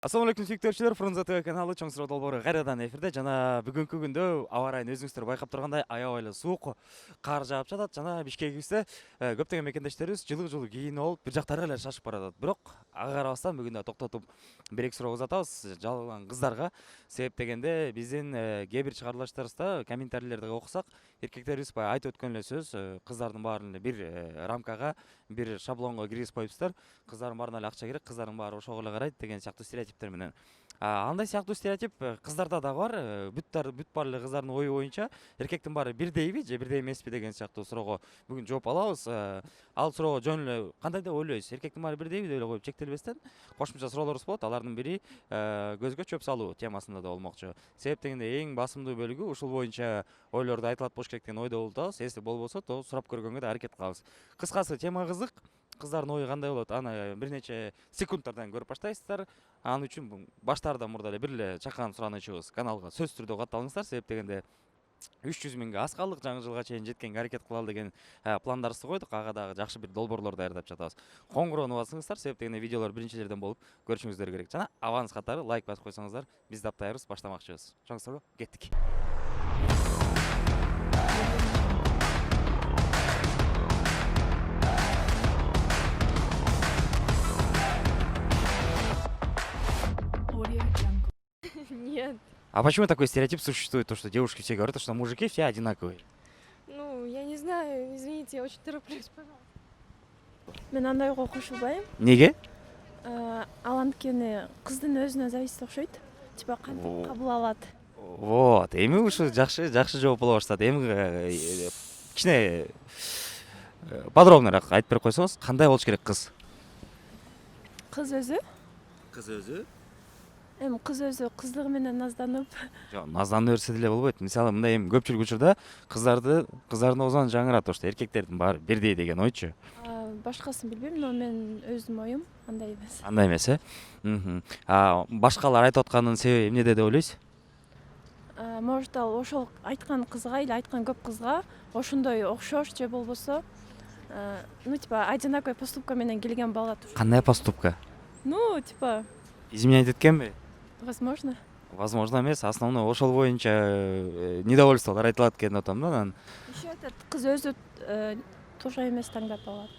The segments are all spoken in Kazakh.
Assalamualaikum сүйіктөрчүлөр, Фрунзе ТВ каналы чоң суроо долбоору кайрадан эфирде. Жана бүгүнкү күндө аба ырайын өзүңүздөр байкап тургандай аябай эле суук, кар жаап жатат. Жана Бишкегибизде көптөгөн мекендештерибиз жылуу кийинип алып, бир жактарга эле шашып баратат. Бирок ага карабастан бүгүн да токтотуп бир эки суроо узатабыз жалган кыздарга. Себеп дегенде биздин кээ бир чыгарылыштарыбызда комментарийлерди окусак, эркектерибиз баягы айтып өткөн эле сөз, кыздардын баарын эле бир рамкага, бир шаблонго киргизип коюпсуздар. Кыздардын баарына эле акча керек, кыздардын баары ошого эле карайт деген сыяктуу стереотиптер менен. Андай сыяктуу стереотип кыздарда дагы бар. Бүт баары эле кыздардын ою боюнча эркектин баары бирдейби же бирдей эмеспи деген сыяктуу суроого бүгүн жооп алабыз. Ал суроого жөн эле кандай деп ойлойсуз? Эркектин баары бирдейби деп эле коюп чектелбестен кошумча суроолорубуз болот. Алардын бири көзгө чөп салуу темасында да болмокчу. Себеп дегенде эң басымдуу бөлүгү ушул боюнча ойлорду айтылат болуш керек деген ойдо болуп. Если болбосо, то сурап көргөнгө да аракет кылабыз. Кыскасы тема кызык. Кыздардын ою кандай болот? Аны бир нече секундтардан көрүп баштайсыздар. Ал үчүн баштаардан мурда эле бир эле чакан суранычыбыз: каналга сөзсүз түрдө катталыңыздар. Себеп дегенде 300 миңге аз калдык, жаңы жылга чейин жеткенге аракет кылалы деген пландарыбызды койдук. Ага дагы жакшы бир долбоорлор даярдап жатабыз. Коңгуроону басыңыздар, себеп дегенде видеолор биринчилерден болуп көрүшүңүздөр керек. Жана абаңыз катары лайк басып койсоңуздар, биз даптайбыз, баштамакчыбыз. Чоң суроо, кеттик. Audio Jungle. Нет, А почему такой стереотип существует, то, что девушки все говорят, что мужики все одинаковые? ну, я не знаю, извините, я очень тороплюсь, пожалуйста. Мен андайга кошулбайм. Неге? Ал анткени кыздын өзүнө зависит окшойт. Типа кантип О. кабыл алат. Вот, эми ушу жакшы жооп боло баштады. Эми кичине подробныйраак айтып берип койсоңуз, кандай болуш керек кыз? Кыз өзү, кыз өзү кыздыгы менен назданып, Жок, назданып берсе деле болбойт. Мисалы, мындай эми көпчүлүк учурда кыздардын оозунан жаңырат, что эркектердин баары бирдей деген ойчу. башкасын билбейм, но мен өзүмдүн оюм андай эмес. Андай эмес, башкалар айтып атканынын себеби эмнеде деп ойлойсуз? Может, ал ошол айткан кызга или айткан көп кызга ошондой окшош же болбосо, ну типа одинаковый поступка менен келген балга Кандай поступка? Ну, типа, Изменять эткенби? возможно. Возможно эмес, основной ошол боюнча недовольстволор айтылат экен деп атам да анан. Еще этот кыз өзү туура эмес таңдап алат.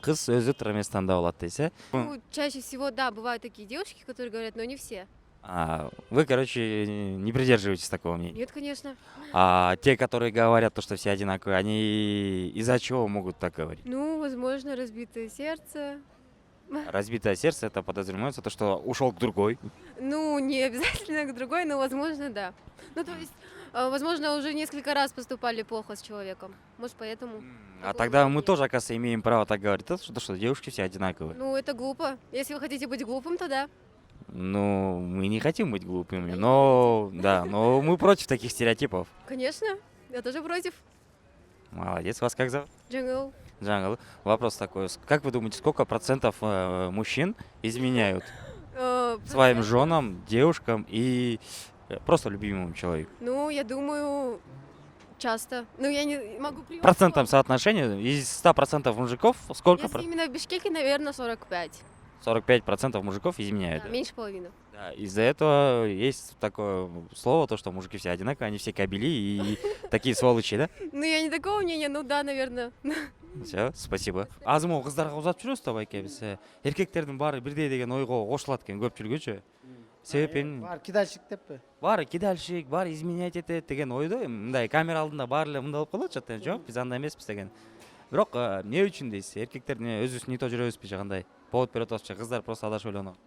Кыз өзү туура эмес тандап алат дейсиз, Ну, чаще всего, да, бывают такие девушки, которые говорят, но не все. Вы, короче, не придерживаетесь такого мнения. Нет, конечно. А те, которые говорят, то, что все одинаковые, они из-за чего могут так говорить? Ну, возможно, разбитое сердце. Разбитое сердце — это подразумевается то, что ушел к другой. Ну, не обязательно к другой, но, возможно, да. Ну, то есть, возможно, уже несколько раз поступали плохо с человеком. Может, поэтому... А такое тогда мы мнение. тоже, оказывается, имеем право так говорить, то, что девушки все одинаковые. Ну, это глупо. Если вы хотите быть глупым, то да. Ну, мы не хотим быть глупыми, Да, но мы против таких стереотипов. Конечно, я тоже против. Молодец, вас как зовут? Джангл. Джангл. Вопрос такой, как вы думаете, сколько процентов мужчин изменяют своим женам, девушкам и просто любимому человеку? Ну, я думаю, часто. Ну, я не могу В приводить. процентном соотношении из 100% мужиков сколько? Если именно в Бишкеке, наверное, 45. 45% мужиков изменяют. Да, меньше половины. Да, из-за этого есть такое слово, то, что мужики все одинаковые, они все кабели и такие сволочи, да? Ну, я не такого мнения, ну да, наверное. Все, спасибо. Азыр могу кыздарга узатып жүрөбүз да байке биз. Эркектердин баары бирдей деген ойго кошулат экен көпчүлүгүчү. Себеп эми Бар кидальщик деппи? баары кидальщик, баары изменять этет деген ойдо эми мындай камера алдында баары эле мындай болуп калат атат. Жок, биз андай эмеспиз деген. Бирок эмне үчүн дейсиз? Эркектердин өзүбүз нито жүрөбүзбү же кандай? Повод берип атабызбы? Кыздар просто адашып ойлонот.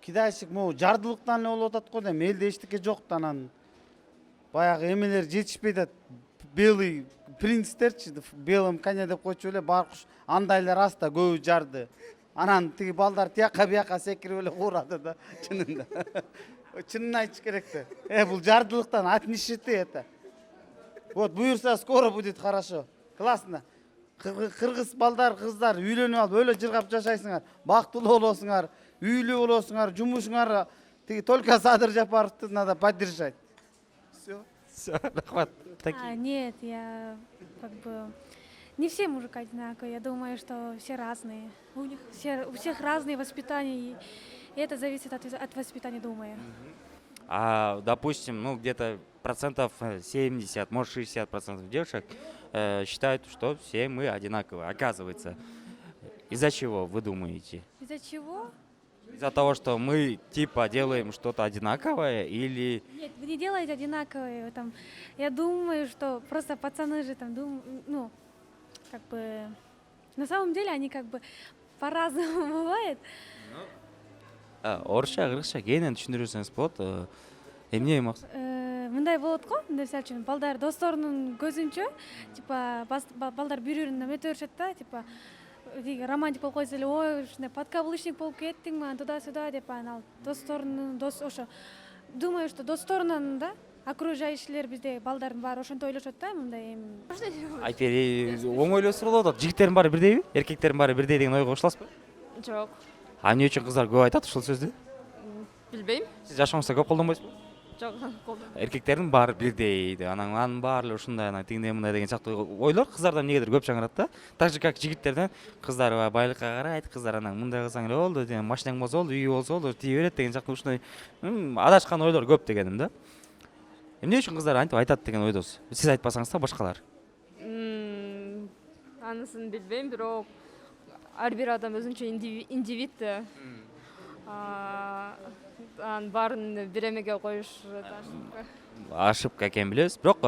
Кидальщик могу жардылыктан эле болуп атат го да, элде эчтеке жок да, анан баягы эмелер жетишпей атат. Белый принцтерчи, белым коня деп койчу эле бар куш андайлар аз да, көбү жарды. Анан тиги балдар тияка бияка секирип эле куурады да, чынында. Чынын айтыш керек да. Бул жардылыктан отнесите это. Вот буюрса скоро будет хорошо. Классно. Кыргыз балдар, кыздар үйлөнүп алып өлө жыргап жашайсыңар, бактылуу болосуңар, үйлүү болосуңар, жумушуңар тиги только Садыр Жапаровду надо поддержать. Всё, рахмат. Нет, я как бы не все мужики одинаковые. Я думаю, что все разные. У всех разные воспитания. И это зависит от воспитания, думаю. А, допустим, ну, где-то процентов 70, может 60% девушек считают, что все мы одинаковые. Оказывается, из-за чего вы думаете? Из-за чего? Из-за того, что мы типа делаем что-то одинаковое или... Нет, вы не делаете одинаковые. Там, я думаю, что просто пацаны же там думают, ну, как бы... На самом деле они как бы по-разному бывает. Орысша, кыргызча кенен түшүндүрсөңүз болот. Эмне максат? Мындай болот го, мисалы үчүн балдар досторунун көзүнчө, типа балдар бири бирин эмете беришет да, типа деги романтик болуп койсо эле, ой, ушундай подкаблучник болуп кеттиңби, анан туда-сюда деп анан ал досторунун ошо думаю, что досторунан да окружающийлер бизде балдардын баары ошентип ойлошот да, мындай эми. Айтып бери, оңойлоо суроо болуп атат. Жигиттердин баары бирдейби? Эркектердин баары бирдей деген ойго кошуласызбы? Жок. А эмне үчүн кыздар көп айтат ушул сөздү? Билбейм. Сиз жашооңузда көп колдонбойсузбу? Жок. Эркектердин баары бирдей деп, анын баары эле ушундай, анан тигиндей мындай деген сыяктуу ойлор кыздардан эмнегедир көп жаңырат да. Так же как жигиттерден кыздар байлыкка карайт, кыздар анан мындай кылсаң эле болду, деген машинаң болсо болду, үйү болсо болду, тие берет деген сыяктуу ушундай адашкан ойлор көп дегеним да. Эмне үчүн кыздар антип айтат деген ойдосуз? Сиз айтпасаңыз да башкалар. Анысын билбейм, бирок ар бир адам өзүнчө индивид да. Анын баарын бир эмеге коюш Ошибка экенин билебиз, бирок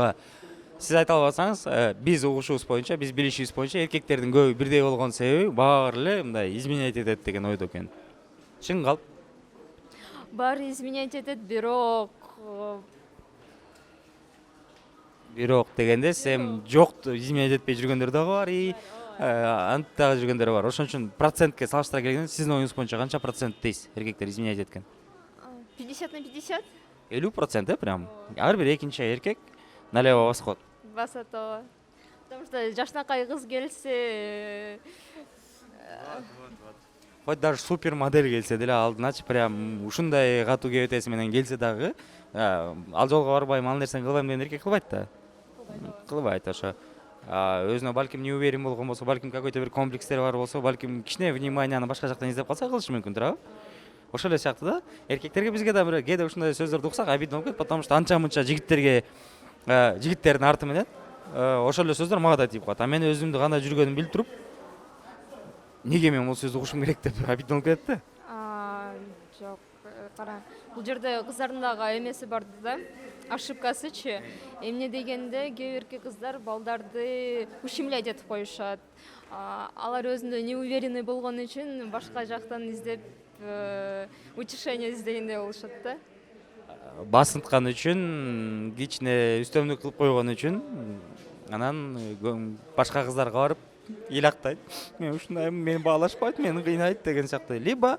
сиз айта албасаңыз, биз угушубуз боюнча, биз билишибиз боюнча эркектердин көбү бирдей болгон себеби баары эле мындай изменять этет деген ойдо экен. Чын калп? баары изменять этет, бирок Дегенде сен жок изменять этпей жүргөндөр дагы бар, и антта жүргөндөр бар. Ошон үчүн процентке салыштыра келгенде сиздин оюңуз боюнча канча процент дейсиз эркектер изменять эткен? 50/50 50% прям. Ар бир экинчи эркек налево басып коет. басат ооба. Потому что жашынакай кыз келсе Хоть даже супер модель келсе деле алдыначы прям ушундай катуу кебетеси менен келсе дагы, ал жолго барбайм, ал нерсени кылбайм деген эркек кылбайт да. Кылбайт ошо. Өзүнө балким не уверен болгон болсо, балким какой-то бир комплекстери бар болсо, балким кичине вниманияны башка жактан издеп калса кылышы мүмкүн, туурабы? Ошол эле сыяктуу да. Эркектерге бизге да бир кээде ушундай сөздөрдү уксак обидно болуп кетет, потому что анча-мынча жигиттердин арты менен ошол эле сөздөр мага да тийип калат. А мен өзүмдү кандай жүргөнүмдү билип туруп, неге мен бул сөздү угушум керек деп обидно болуп кетет да. жок, кара. Бул жерде кыздардын дагы эмеси бар да. Ошибкасычы. Эмне дегенде кээ бирки кыздар балдарды ущемлять этип коюшат. Алар өзүндө неуверенный болгон үчүн башка жактан издеп утешение издегендей болушат да. Басынткан үчүн, кичине үстөмдүк кылып койгон үчүн анан башка кыздарга барып ыйлактайт. Мен ушундай, мени баалашпайт, мени кыйнайт деген сыяктуу. Либо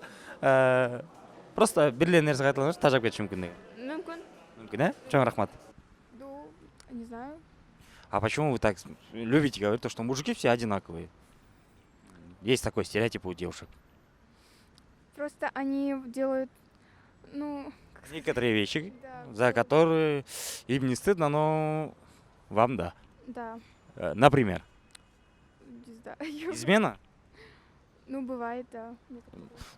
просто бир эле нерсе кайталанып тажап кетиши мүмкүн деген. Мүмкүн. Мүмкүн, Чоң рахмат. Ну, не знаю. А почему вы так любите говорить, то, что мужики все одинаковые? Есть такой стереотип у девушек. Просто они делают, ну, Некоторые вещи, да, за которые им не стыдно, но вам да. да, Например, не знаю. измена. Ну, бывает, да.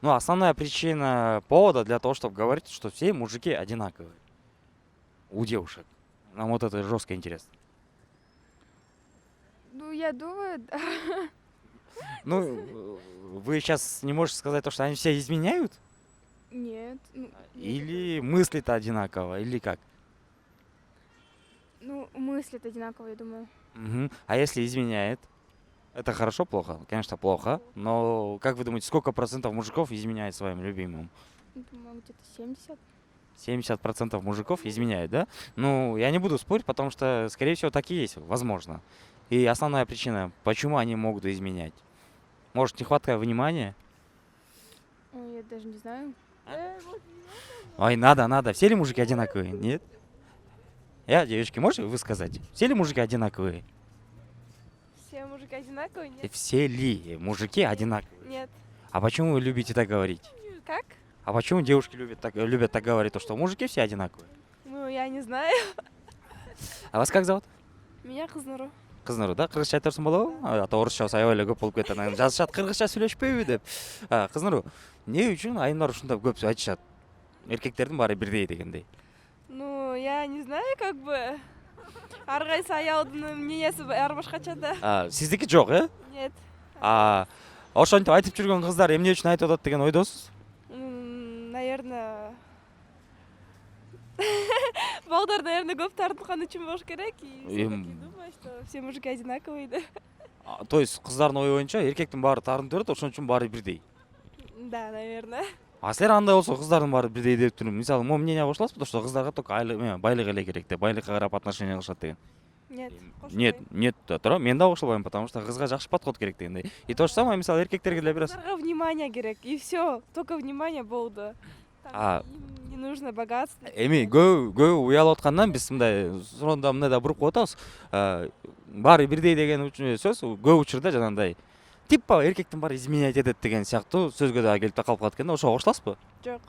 Ну, основная причина повода для того, чтобы говорить, что все мужики одинаковые. У девушек. Нам вот это жестко интересно. Ну, я думаю, да. Ну, вы сейчас не можете сказать то, что они все изменяют? Нет. Ну, Или мысли-то одинаково, или как? ну, мыслят одинаково, я думаю. Мгм. А если изменяет? Это хорошо, плохо? Конечно, плохо. Но как вы думаете, сколько процентов мужиков изменяет своим любимым? Ну, по-моему, где-то 70. 70% мужиков изменяют, да? Ну, я не буду спорить, потому что, скорее всего, так и есть, возможно. И основная причина, почему они могут изменять. Может, нехватка внимания? Ой, я даже не знаю. Ой, надо. Все ли мужики одинаковые? Нет? Девочки, можете вы сказать? Все ли мужики одинаковые? Все мужики одинаковые? Нет. Все ли мужики одинаковые? Нет. А почему вы любите так говорить? Как? А почему девушки любят так говорить, то, что мужики все одинаковые? Ну, я не знаю. А вас как зовут? Меня Кызнуру. кызым да кыргызча айта берсең болобу? Ата орусча болсо аябай эле көп болуп кетет. Анан жазышат кыргызча сүйлөшпөйбү деп. Кызым, эмне үчүн айымдар ушундай көп айтышат? Эркектердин баары бирдей дегендей. Ну, я не знаю, как бы. Ар кайсы аялдын мнениясы ар башкача да. Сиздики жок, Нет. Ошентип айтып жүргөн кыздар эмне үчүн айтып атат деген ойдосуз? Наверное, балдар, наверное, көп тартылган үчүн болуш керек. И все-таки думаю, что все мужики одинаковые, да. То есть кыздардын ою боюнча эркектин баары тартынып берет, ошон үчүн баары бирдей. Да, наверное. Силер андай болсо кыздардын баары бирдей деп туруп, мисалы, могу мнение кошуласызбы, что кыздарга только байлык эле керек деп, байлыкка карап отношение кылышат деген. Нет. Нет, туура, мен да кошулбайм, потому что кызга жакшы подход керек дегендей. И то же самое, мисалы, эркектерге деле бересиз. Кыздарга внимание керек, и все, только внимание болду. Им не нужно богатство. Эми көбү уялып аткандан биз мындай суроонда мындай да буруп коюп атабыз. Баары бирдей деген сөз көп учурда жанагындай типа эркектин баары изменять этет деген сыяктуу сөзгө да келип такалып калат экен да. Ошого кошуласызбы? Жок.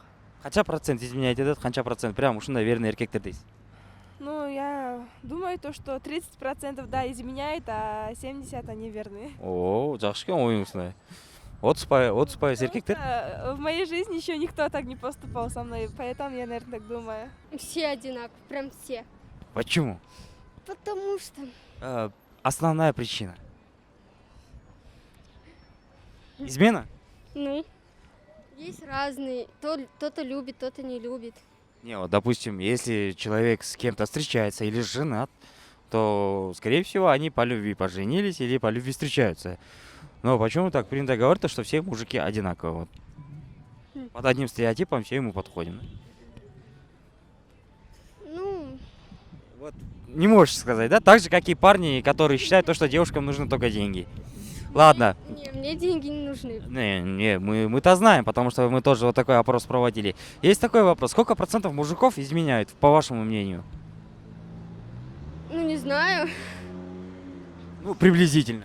Канча процент изменять этет, канча процент прям ушундай верный эркектер дейсиз? Ну, я думаю, то, что 30% да, изменяет, а 70% они верны. Жакшы экен оюңуз мындай. 30% эркектер? В моей жизни еще никто так не поступал со мной, поэтому я, наверное, так думаю. Все одинаковые, прям все. Почему? Потому что Основная причина. Измена? ну, есть разные. Кто-то любит, кто-то не любит. Не, вот, допустим, если человек с кем-то встречается или женат, то, скорее всего, они по любви поженились или по любви встречаются. Но почему так принято говорить, что все мужики одинаковые? Вот. Под одним стереотипом все ему подходим. Ну, Вот. Не можешь сказать, да? Так же, как и парни, которые считают, то, что девушкам нужны только деньги. Ладно. не, мне деньги не нужны. Не, мы-то знаем, потому что мы тоже вот такой опрос проводили. Есть такой вопрос. Сколько процентов мужиков изменяют, по вашему мнению? Ну, не знаю. Ну, приблизительно.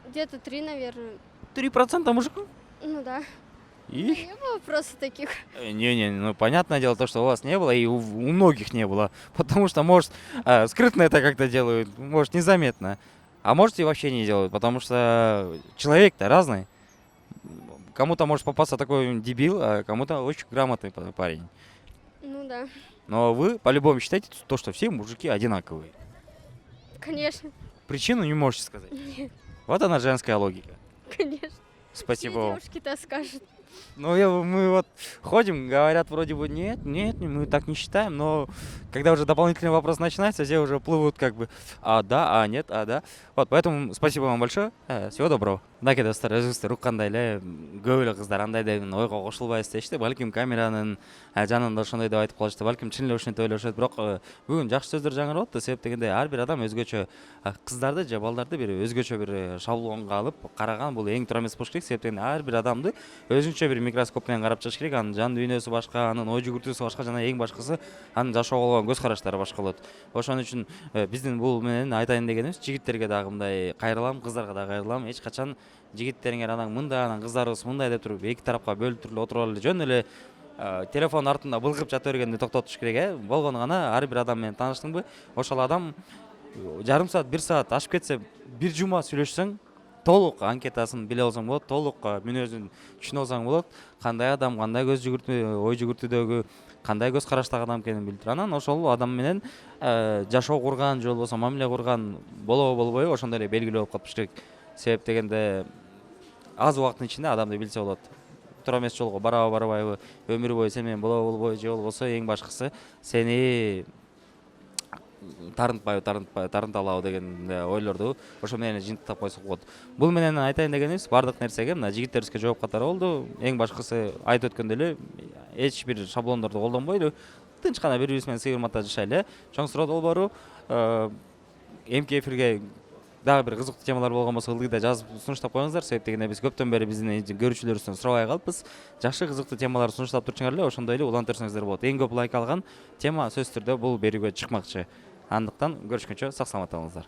Где-то 3, наверное. 3% мужиков? Ну да. И? Не было вопросов таких. Не, ну понятное дело, то, что у вас не было, и у многих не было. Потому что, может, скрытно это как-то делают, может, незаметно. А может, и вообще не делают, потому что человек-то разный. Кому-то может попасться такой дебил, а кому-то очень грамотный парень. Ну да, Но вы по-любому считаете то, что все мужики одинаковые. конечно, Причину не можете сказать. Нет. Вот она женская логика. конечно. Спасибо Все вам. девушки-то скажут. Ну, мы вот ходим, говорят вроде бы нет, мы так не считаем, но когда уже дополнительный вопрос начинается, все уже плывут как бы, да, нет, да. Вот, поэтому спасибо вам большое, всего доброго. Мынакей достар, өзүңүздөр уккандай эле көп эле кыздар андай деген ойго кошулбайбыз дешти. Балким камеранын жанында ошондой деп айтып калышты. Балким чын эле ошентип ойлошот. Бирок бүгүн жакшы сөздөр жаңырап атты. Себеп дегенде ар бир адам өзгөчө кыздарды же балдарды бир өзгөчө бир шаблонго алып караган бул эң туура эмес болуш керек. Себеп дегенде ар бир адамды өзүнчө бир микроскоп менен карап чыгыш керек. Анын жан дүйнөсү башка, анын ой жүгүртүүсү башка, жана эң башкысы анын жашоого болгон көз караштары башка болот. Ошон үчүн биздин бул менен айтайын дегенибиз, жигиттерге дагы мындай кайрылам, кыздарга да кайрылам. Эч качан жигиттериңер анан мындай, анан кыздарыбыз мындай деп туруп эки тарапка бөлүп туруп отуруп алып жөн эле телефон артында былгып жата бергенди токтотуш керек. Болгону гана ар бир адам менен тааныштыңбы, ошол адам жарым саат, 1 саат ашып кетсе, бир жума сүйлөшсөң, толук анкетасын биле алсаң болот, толук мүнөзүн түшүнө алсаң болот. Кандай адам, кандай көз жүгүртүү, ой жүгүртүүдөгү, кандай көз караштагы адам экенин билип туруп, анан ошол адам менен жашоо курган же болбосо мамиле курган болобу болбойбу ошондой эле белгилүү болуп калыш керек. Себеп дегенде аз убакыттын ичинде адамды билсе болот. Туура эмес жолго барабы барбайбы, өмүр бою сен менен болобу болбойбу, же болбосо эң башкысы сени тарынта алабы деген ойлорду ошо менен жыйынтыктап койсок болот. Бул менен айтайын дегенибиз бардык нерсеге мына жигиттерибизге жооп катары болду. Эң башкысы айтып өткөндөй эле эч бир шаблондорду колдонбойлу, тынч гана бири-бирибиз менен сыйырмата жашайлы. Чоң суроо долбоору эмки эфирге дагы бир кызыктуу темалар болгон болсо ылдыйда жазып сунуштап коюңуздар. Себеп дегенде биз көптөн бери биздин көрүүчүлөрүбүздөн сурабай калыппыз. Жакшы кызыктуу темалар сунуштап турчуңар эле, ошондой эле улантып берсеңиздер болот. Эң көп лайк алган тема сөзсүз түрдө бул берүүгө чыкмакчы. Андыктан көрүшкөнчө сак саламатта болуңуздар.